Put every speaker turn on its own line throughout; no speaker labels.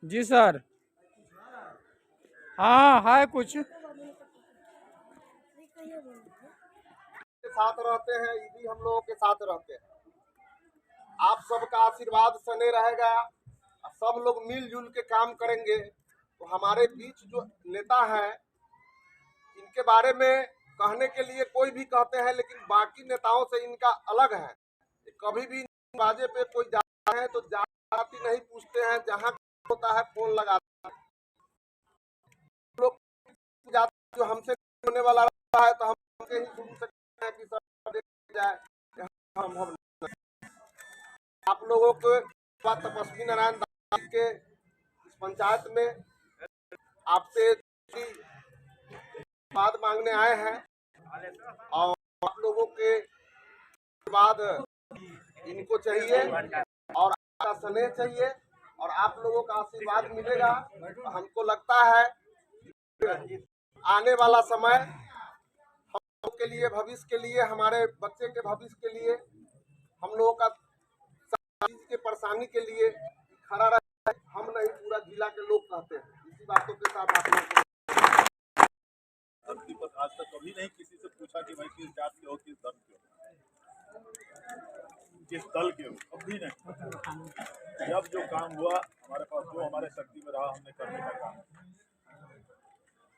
जी sir. हाँ है कुछ।
के साथ रहते हैं, ये भी हम लोगों के साथ रहते हैं। आप सबका आशीर्वाद सने रहेगा, सब लोग मिलजुल के काम करेंगे तो हमारे बीच जो नेता हैं इनके बारे में कहने के लिए कोई भी कहते हैं, लेकिन बाकी नेताओं से इनका अलग है। कभी भी बाजे पे कोई जाता है तो जाति नहीं पूछते हैं, जहाँ होता है फोन लगाते हैं। लोग जो हमसे होने वाला रहता है तो हम ही शुरू से कहते हैं कि सब देख जाए। हम आप लोगों के तपस्वी नारायण दास के इस पंचायत में आपसे बात मांगने आए हैं और आप लोगों के बाद इनको चाहिए और आपका स्नेह चाहिए और आप लोगों का आशीर्वाद मिलेगा तो हमको लगता है आने वाला समय हम लोग के लिए, भविष्य के लिए, हमारे बच्चे के भविष्य के लिए, हम लोगों का चीज के परेशानी के लिए खड़ा रहे। हम नहीं, पूरा जिला के लोग कहते हैं। इसी बातों के साथ आप लोग
आज तक कभी नहीं किसी से पूछा कि भाई किस जात के हो, किस धर्म के हो, किस दल के हो, कभी नहीं। जब जो काम हुआ हमारे पास, जो हमारे शक्ति में रहा, हमने करने का काम,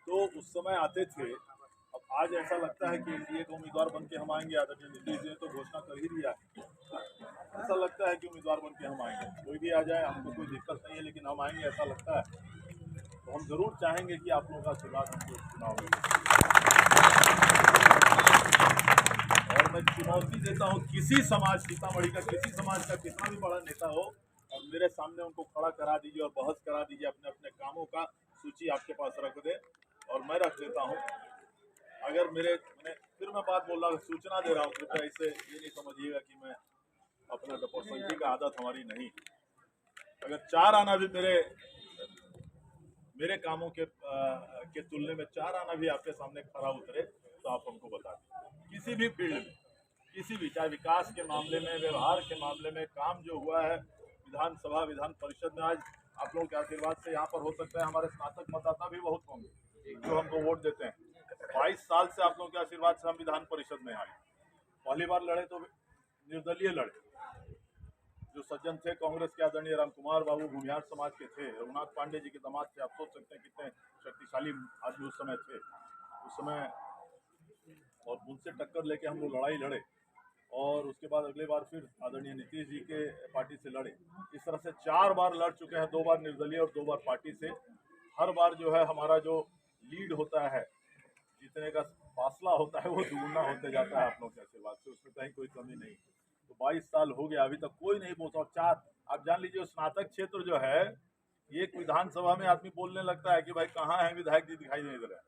तो उस समय आते थे। अब आज ऐसा लगता है कि एनडीए का उम्मीदवार बन के हम आएंगे। आदरणीय नीतीश जी ने तो घोषणा कर ही दिया है। ऐसा लगता है कि उम्मीदवार बन के हम आएंगे, कोई भी आ जाए, हमको कोई दिक्कत नहीं है, लेकिन हम आएंगे ऐसा लगता है। तो हम जरूर चाहेंगे कि आप लोगों का आशीर्वाद हमको चुनाव में। और मैं चुनौती देता हूँ, किसी समाज, सीतामढ़ी का किसी समाज का कितना भी बड़ा नेता हो, और मेरे सामने उनको खड़ा करा दीजिए और बहस करा दीजिए, अपने अपने कामों का सूची आपके पास रख दे और मैं रख देता हूँ। अगर मैंने फिर मैं बात बोल रहा हूँ, सूचना दे रहा हूँ, कृपया इसे ये नहीं समझिएगा कि मैं अपना डपरसंगी का आदत हमारी नहीं। अगर 4 आना भी मेरे कामों के तुलने में 4 आना भी आपके सामने खड़ा उतरे तो आप हमको बता दें। किसी भी फील्ड में, किसी भी, चाहे विकास के मामले में, व्यवहार के मामले में, काम जो हुआ है विधानसभा, विधान परिषद में, आज आप लोगों के आशीर्वाद से यहाँ पर हो सकता है हमारे स्नातक मतदाता भी बहुत होंगे जो हमको वोट देते हैं। 22 साल से आप लोगों के आशीर्वाद से हम विधान परिषद में आए। पहली बार लड़े तो निर्दलीय लड़े। जो सज्जन थे कांग्रेस के आदरणीय रामकुमार बाबू भूमिहार समाज के थे, रघुनाथ पांडे जी के दामाद थे। आप सोच सकते हैं कितने शक्तिशाली आदमी उस समय थे, उस समय। और उनसे टक्कर लेके हम लोग लड़ाई लड़े और उसके बाद अगले बार फिर आदरणीय नीतीश जी के पार्टी से लड़े। इस तरह से 4 बार लड़ चुके हैं, 2 बार निर्दलीय और 2 बार पार्टी से। हर बार जो है हमारा जो लीड होता है, जीतने का फासला होता है, वो दुगुना होते जाता है आप लोगों के आशीर्वाद से, उसमें कहीं कोई कमी नहीं। तो 22 साल हो गया, अभी तक कोई नहीं बोलता। 4 आप जान लीजिए, स्नातक क्षेत्र जो है, एक विधानसभा में आदमी बोलने लगता है कि भाई कहाँ है विधायक जी, दिखाई नहीं दे रहे।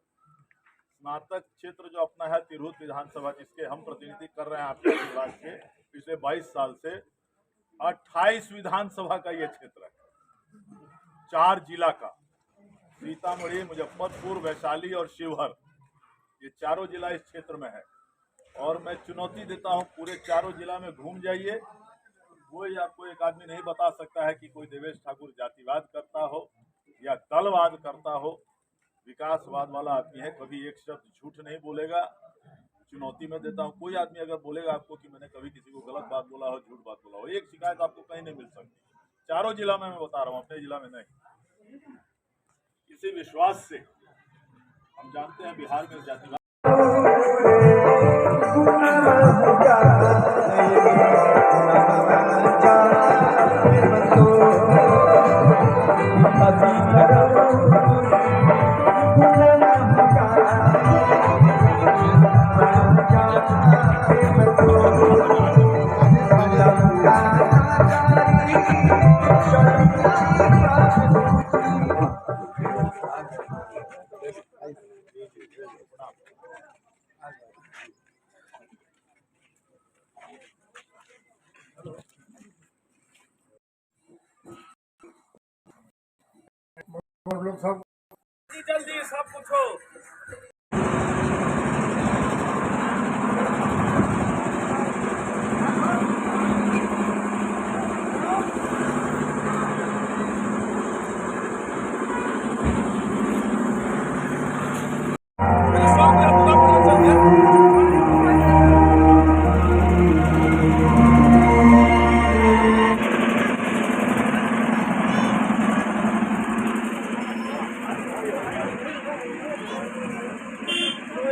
स्नातक क्षेत्र जो अपना है तिरहुत विधानसभा, जिसके हम प्रतिनिधि कर रहे हैं आपके आशीर्वाद से पिछले 22 साल से, 28 विधानसभा का ये क्षेत्र है, 4 जिला का, सीतामढ़ी, मुजफ्फरपुर, वैशाली और शिवहर, ये चारों जिला इस क्षेत्र में है। और मैं चुनौती देता हूं, पूरे चारों जिला में घूम जाइए, कोई आपको एक आदमी नहीं बता सकता है कि कोई देवेश ठाकुर जातिवाद करता हो या दलवाद करता हो। विकासवाद वाला आदमी है, कभी एक शब्द झूठ नहीं बोलेगा। चुनौती में देता हूं, कोई आदमी अगर बोलेगा आपको कि मैंने कभी किसी को गलत बात बोला हो, झूठ बात बोला हो, एक शिकायत आपको कहीं नहीं मिल सकती। चारों जिला में मैं बता रहा हूँ, अपने जिला में नहीं। इसी विश्वास से हम जानते हैं बिहार में जातिवाद
लोग सब
जल्दी सब कुछ हो।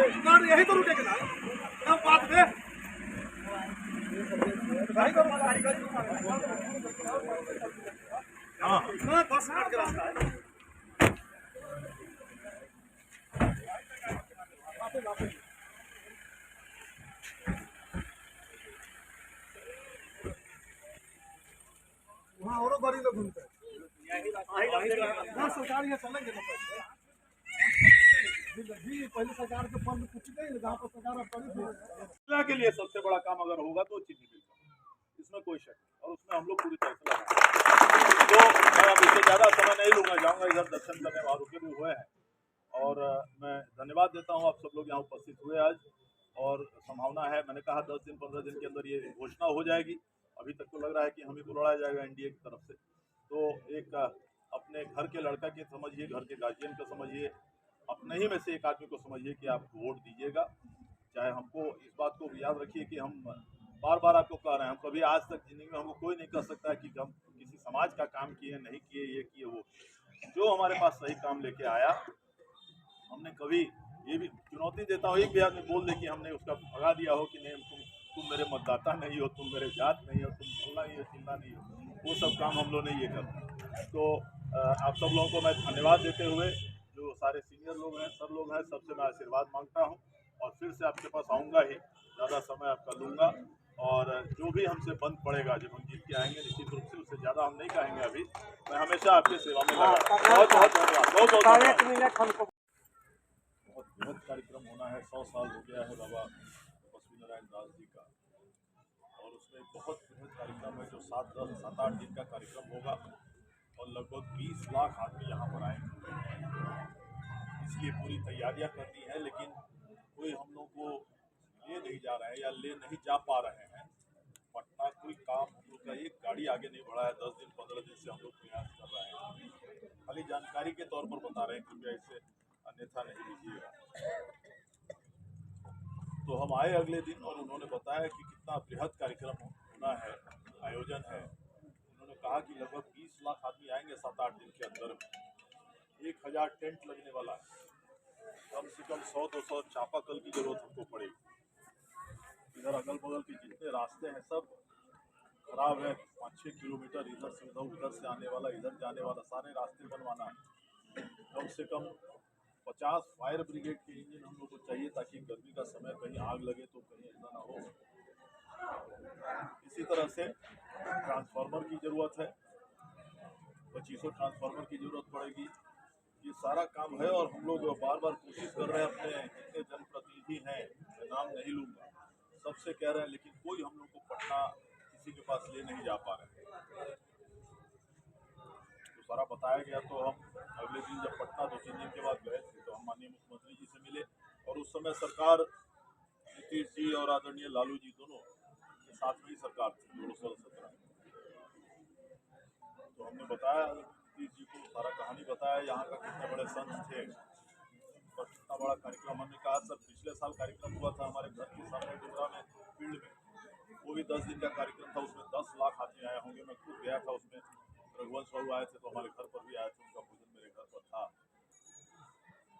यही तो रुकेगा ना बात में हाँ 10 मिनट का रास्ता है। वहाँ और गाड़ी लोग घूमते हैं सरकार यहाँ चलेंगे ना पहले सरकार के फंड कुछ नहीं जहाँ पर सरकार
जिला के लिए सबसे बड़ा काम अगर होगा तो चीनी मिल का, इसमें कोई शक नहीं, और उसमें हम लोग पूरी तरह से लगे। तो मैं अब इससे ज़्यादा समय नहीं लूँगा, जाऊँगा इधर दर्शन करने, वहाँ रुके भी हुए हैं। और मैं धन्यवाद देता हूँ आप सब लोग यहाँ उपस्थित हुए आज। और संभावना है, मैंने कहा 10 दिन 15 दिन के अंदर ये घोषणा हो जाएगी। अभी तक तो लग रहा है कि हम ही को लड़ाया जाएगा एनडीए की तरफ से। तो एक अपने घर के लड़का के समझिए, घर के गार्जियन को समझिए, अपने ही में से एक आदमी को समझिए कि आप वोट दीजिएगा। चाहे हमको इस बात को याद रखिए कि हम बार बार आपको कह रहे हैं, हम कभी आज तक जिंदगी में हमको कोई नहीं कह सकता है कि हम किसी समाज का काम किए, नहीं किए, ये किए वो। जो हमारे पास सही काम लेके आया, हमने कभी ये भी चुनौती देता हूँ, एक भी आदमी बोल दे कि हमने उसका भगा दिया हो कि नहीं तुम मेरे मतदाता नहीं हो, तुम मेरे जात नहीं हो, तुम फलना नहीं हो, चिल्ला नहीं हो, वो सब काम हम लोग नहीं ये करते। तो आप सब लोगों को मैं धन्यवाद देते हुए, जो सारे सीनियर लोग हैं, सब लोग हैं, सबसे मैं आशीर्वाद मांगता हूँ। और फिर से आपके पास आऊँगा ही, ज़्यादा समय आपका लूँगा। और जो भी हमसे बंद पड़ेगा, जब हम जीत के आएंगे, निश्चित रूप से उससे ज़्यादा हम नहीं कहेंगे अभी। मैं हमेशा आपकी सेवा में लगा। बहुत बहुत धन्यवाद, बहुत बहुत बृहद कार्यक्रम होना है। 100 साल हो गया है बाबा बसवी नारायण दास जी का, और उसमें बहुत बृहद कार्यक्रम है जो 7-8 दिन का कार्यक्रम होगा, और लगभग 20 लाख आदमी यहाँ पर आएंगे। इसलिए पूरी तैयारियां कर दी हैं, लेकिन कोई हम लोग को ले नहीं जा रहे हैं या ले नहीं जा पा रहे हैं। पटना कोई काम हम लोग का एक गाड़ी आगे नहीं बढ़ा है। 10 दिन 15 दिन से हम लोग प्रयास कर रहे हैं। खाली जानकारी के तौर पर बता रहे हैं, कृपया इसे अन्यथा नहीं लीजिएगा। तो हम आए अगले दिन और उन्होंने बताया कि कितना बृहद कार्यक्रम होना है, आयोजन है। उन्होंने कहा कि लगभग 20 लाख आदमी आएंगे 7-8 दिन के अंदर। 1000 टेंट लगने वाला है। कम से कम 100-200 चापाकल की जरूरत हमको पड़ेगी। इधर अगल बगल के जितने रास्ते हैं सब खराब है। 5-6 किलोमीटर इधर से उधर से आने वाला, इधर जाने वाला, सारे रास्ते बनवाना है। कम से कम 50 फायर ब्रिगेड के इंजन हम लोग को चाहिए, ताकि गर्मी का समय कहीं आग लगे तो कहीं ऐसा ना हो। इसी तरह से ट्रांसफार्मर की ज़रूरत है, 2500 ट्रांसफार्मर की ज़रूरत पड़ेगी। ये सारा काम है, और हम लोग बार बार कोशिश कर रहे हैं, अपने जितने जनप्रतिनिधि हैं, मैं नाम नहीं लूँगा, सबसे कह रहे हैं, लेकिन कोई हम लोग को पटना किसी के पास ले नहीं जा पा रहे हैं। तो सारा बताया गया। तो हम अगले दिन जब पटना 2-3 दिन के बाद गए थे, तो हम माननीय मुख्यमंत्री जी से मिले, और उस समय सरकार नीतीश जी और आदरणीय लालू जी दोनों के साथ में ही सरकार थी 2017। तो हमने बताया नीतीश जी को, सारा कहानी बताया, यहाँ का कितने बड़े संत थे और कितना बड़ा कार्यक्रम। हमने कहा सर, पिछले साल कार्यक्रम हुआ था हमारे घर के सामने डुमरा में, फील्ड में, वो भी 10 दिन का कार्यक्रम था। उसमें 10 लाख आदमी आए होंगे। मैं खुद गया था उसमें। रघुवंश बाबू आए थे तो हमारे घर पर भी आए थे, उनका भोजन मेरे घर पर था।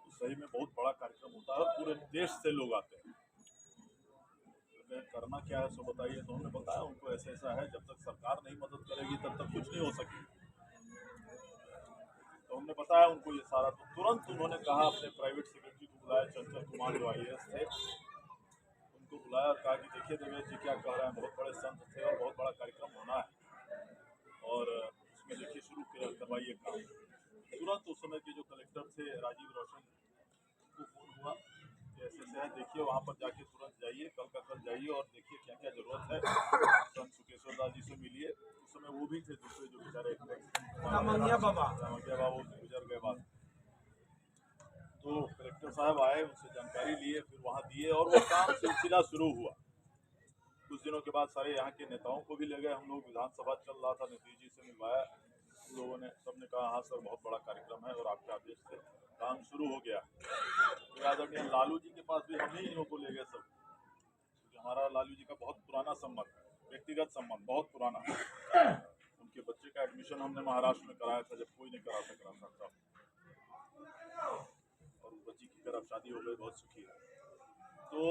तो सही में बहुत बड़ा कार्यक्रम होता है, पूरे देश से लोग आते हैं। तो करना क्या है सो बताइए। तो हमने बताया उनको, ऐसा ऐसा है, जब तक सरकार नहीं मदद करेगी तब तक कुछ नहीं हो सकेगा। तो हमने बताया उनको ये सारा। तो तुरंत उन्होंने कहा, अपने प्राइवेट सेक्रेटरी को बुलाया, चंचल कुमार जो IAS थे, उनको बुलाया और कहा कि देखिए देवेश जी क्या कह रहे हैं, बहुत बड़े संत थे और बहुत बड़ा कार्यक्रम होना है, और उसमें देखिए शुरू करवाइए काम। तुरंत उस समय के जो कलेक्टर थे राजीव रोशन, उनको फोन हुआ कि ऐसे है, देखिए वहाँ पर जाके तुरंत जाइए, कल का कल जाइए और देखिए क्या क्या जरूरत है। संत सुकेश्वर दास जी से मिलिए। उस समय वो भी थे, दूसरे जो बेचारे रामंगिया बाबा गुजर गए बाद। तो कलेक्टर साहब आए, उनसे जानकारी लिए, फिर वहाँ दिए, और वो काम सिलसिला शुरू हुआ। कुछ दिनों के बाद सारे यहाँ के नेताओं को भी ले गए हम लोग। विधानसभा चल रहा था, नीतीश जी से मिलवाया हम लोगों ने। सबने कहा हाँ सर, बहुत बड़ा कार्यक्रम है और आपके आदेश से काम शुरू हो गया। फिर आदरणीय लालू जी के पास भी हम ही लोगों को ले गए सब, क्योंकि हमारा लालू जी का बहुत पुराना संबंध, व्यक्तिगत संबंध बहुत पुराना। उनके बच्चे का एडमिशन हमने महाराष्ट्र में कराया था, जब कोई नहीं करा सक रहा था, और उस बच्ची की तरफ शादी हो गई, बहुत सुखी है। तो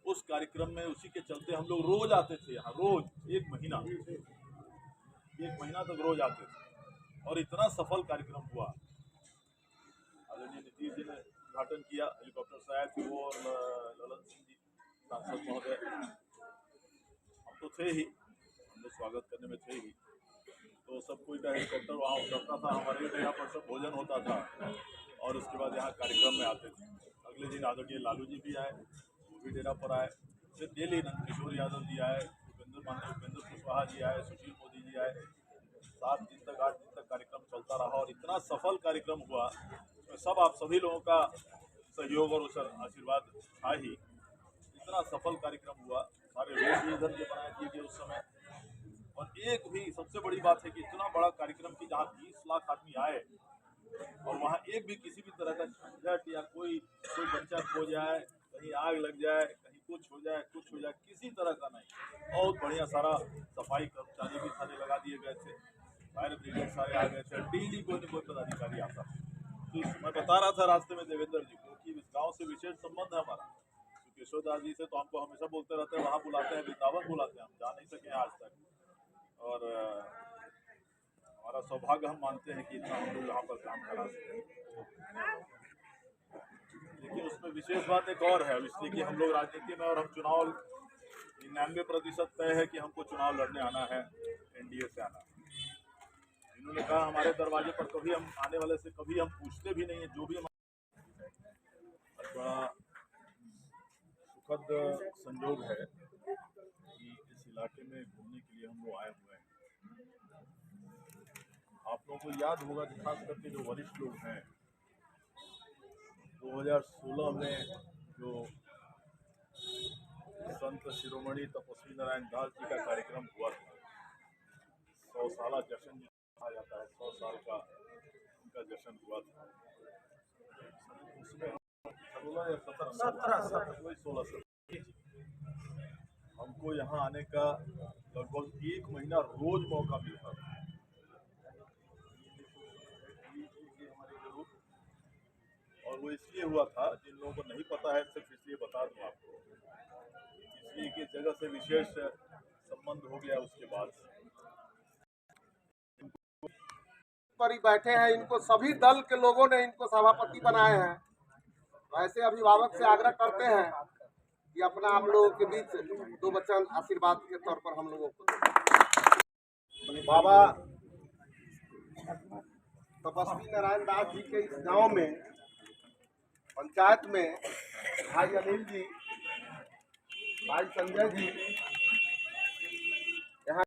उस कार्यक्रम में उसी के चलते हम लोग रोज आते थे यहाँ, रोज एक महीना तक रोज आते थे, और इतना सफल कार्यक्रम हुआ। आदरणीय नीतीश जी ने उद्घाटन किया, हेलीकॉप्टर से आए थे वो और ललन सिंह जी सांसद महोदय, हम तो थे ही, हम लोग स्वागत करने में थे ही। तो सब कोई का हेलीकॉप्टर वहाँ उतरता था, हमारे यहाँ पर सब भोजन होता था और उसके बाद यहाँ कार्यक्रम में आते थे। अगले दिन आदरणीय लालू जी भी आए, वो भी डेरा पर आए, फिर डेली नंदकिशोर यादव जी आए, उपेंद्र कुशवाहा जी आए, सुशील मोदी जी आए। 7 दिन तक 8 दिन तक कार्यक्रम चलता रहा और इतना सफल कार्यक्रम हुआ, तो सब आप सभी लोगों का सहयोग और उस आशीर्वाद था ही। इतना सफल कार्यक्रम हुआ, सारे रोड भी इधर के बनाए दिए गए उस समय। और एक भी सबसे बड़ी बात है कि इतना बड़ा कार्यक्रम कि जहाँ 20 लाख आदमी आए और वहाँ एक भी किसी भी तरह का झंझट या कोई बच्चा खो जाए, कहीं आग लग जाए, कहीं कुछ हो जाए, किसी तरह का नहीं। बहुत बढ़िया सारा सफाई कर्मचारी भी सारे लगा दिए गए थे, फायर ब्रिगेड सारे आ गए थे, डेली कोई न कोई पदाधिकारी आता था। तो मैं बता रहा था रास्ते में देवेंद्र जी को कि इस गाँव से विशेष संबंध है हमारा, क्योंकि यशोदास जी से तो हमको हमेशा बोलते रहते हैं, वहाँ बुलाते हैं, वृंदावन बुलाते हैं, हम जा नहीं सके आज तक। और हमारा सौभाग्य हम मानते हैं कि इतना हम लोग यहाँ पर काम करा सकें। लेकिन उसमें विशेष बात एक और है, इसलिए कि हम लोग राजनीति में और हम चुनाव 99% तय है कि हमको चुनाव लड़ने आना है, एनडीए से आना है। इन्होंने कहा हमारे दरवाजे पर कभी हम आने वाले से कभी हम पूछते भी नहीं है, जो भी हम। बड़ा सुखद संयोग है कि इस इलाके में घूमने के लिए हम लोग आए हुए हैं। आप लोगों को याद होगा कि खास करके जो वरिष्ठ लोग हैं, 2016 में जो संत शिरोमणि तपस्वी नारायण दास जी का कार्यक्रम हुआ था, 100 साला जश्न कहा जाता है, 100 साल का उनका जश्न हुआ था। उसमें 16 या 17 हमको यहाँ आने का लगभग 1 महीना रोज मौका मिलता था। और वो इसलिए हुआ था, जिन लोगों को नहीं पता है सिर्फ इसलिए बता दूं आपको, इसलिए कि जगह से विशेष संबंध हो गया उसके बाद
पर ही बैठे हैं। इनको सभी दल के लोगों ने इनको सभापति बनाए हैं। ऐसे अभिभावक से आग्रह करते हैं कि अपना आप लोगों के बीच 2 वचन आशीर्वाद के तौर पर हम लोगों को। बाबा तपस्वी नारायण दास जी के इस गांव में पंचायत में भाई अनिल जी, भाई संजय जी,